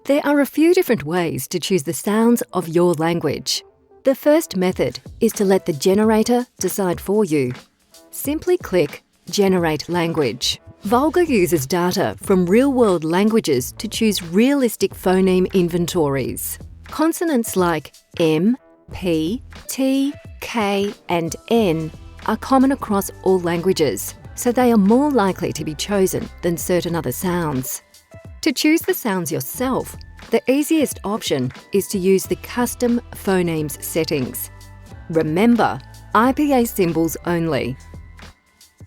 There are a few different ways to choose the sounds of your language. The first method is to let the generator decide for you. Simply click Generate Language. Vulgar uses data from real-world languages to choose realistic phoneme inventories. Consonants like M, P, T, K and N are common across all languages, so they are more likely to be chosen than certain other sounds. To choose the sounds yourself, the easiest option is to use the Custom Phonemes settings. Remember, IPA symbols only.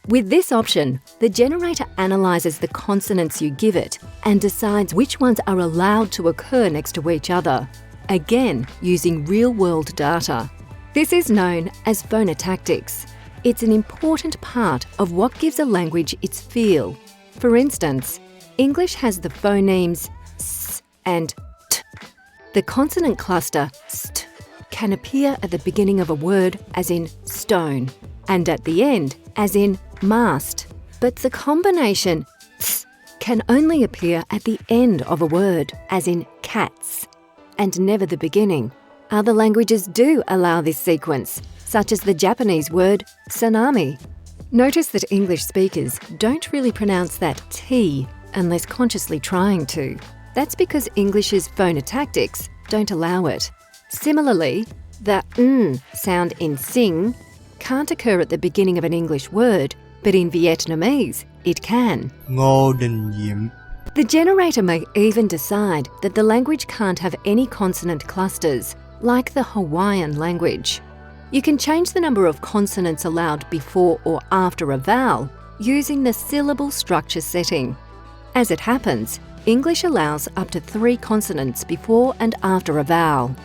With this option, the generator analyses the consonants you give it and decides which ones are allowed to occur next to each other, again using real-world data. This is known as phonotactics. It's an important part of what gives a language its feel. For instance, English has the phonemes s and t. The consonant cluster st can appear at the beginning of a word as in stone and at the end as in mast, but the combination ts can only appear at the end of a word as in cats and never the beginning. Other languages do allow this sequence, such as the Japanese word tsunami. Notice that English speakers don't really pronounce that T unless consciously trying to. That's because English's phonotactics don't allow it. Similarly, the n sound in sing can't occur at the beginning of an English word, but in Vietnamese it can. The generator may even decide that the language can't have any consonant clusters, like the Hawaiian language. You can change the number of consonants allowed before or after a vowel using the syllable structure setting. As it happens, English allows up to 3 consonants before and after a vowel.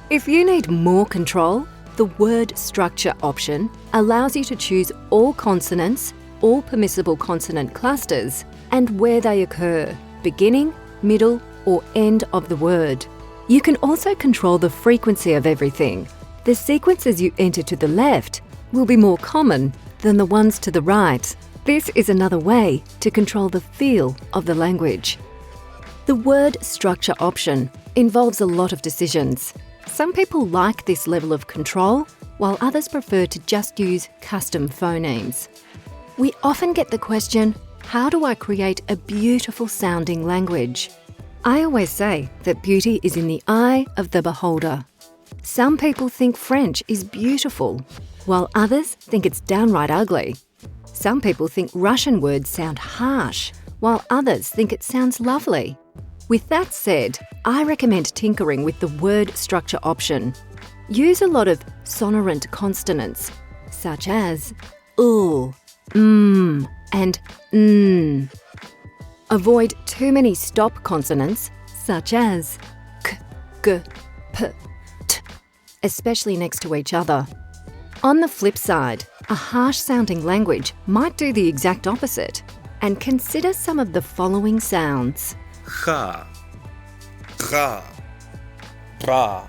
If you need more control, the word structure option allows you to choose all consonants, all permissible consonant clusters, and where they occur, beginning, middle, or end of the word. You can also control the frequency of everything. The sequences you enter to the left will be more common than the ones to the right. This is another way to control the feel of the language. The word structure option involves a lot of decisions. Some people like this level of control, while others prefer to just use custom phonemes. We often get the question, how do I create a beautiful sounding language? I always say that beauty is in the eye of the beholder. Some people think French is beautiful, while others think it's downright ugly. Some people think Russian words sound harsh, while others think it sounds lovely. With that said, I recommend tinkering with the word structure option. Use a lot of sonorant consonants, such as and n. Avoid too many stop consonants, such as k, g, p, t, especially next to each other. On the flip side, a harsh-sounding language might do the exact opposite. And consider some of the following sounds. Ha, ra, ra.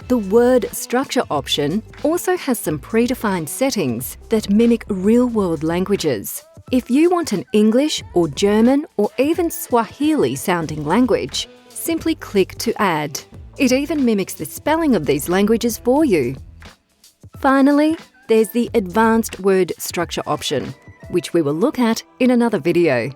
The word structure option also has some predefined settings that mimic real-world languages. If you want an English or German or even Swahili-sounding language, simply click to add. It even mimics the spelling of these languages for you. Finally, there's the advanced word structure option, which we will look at in another video.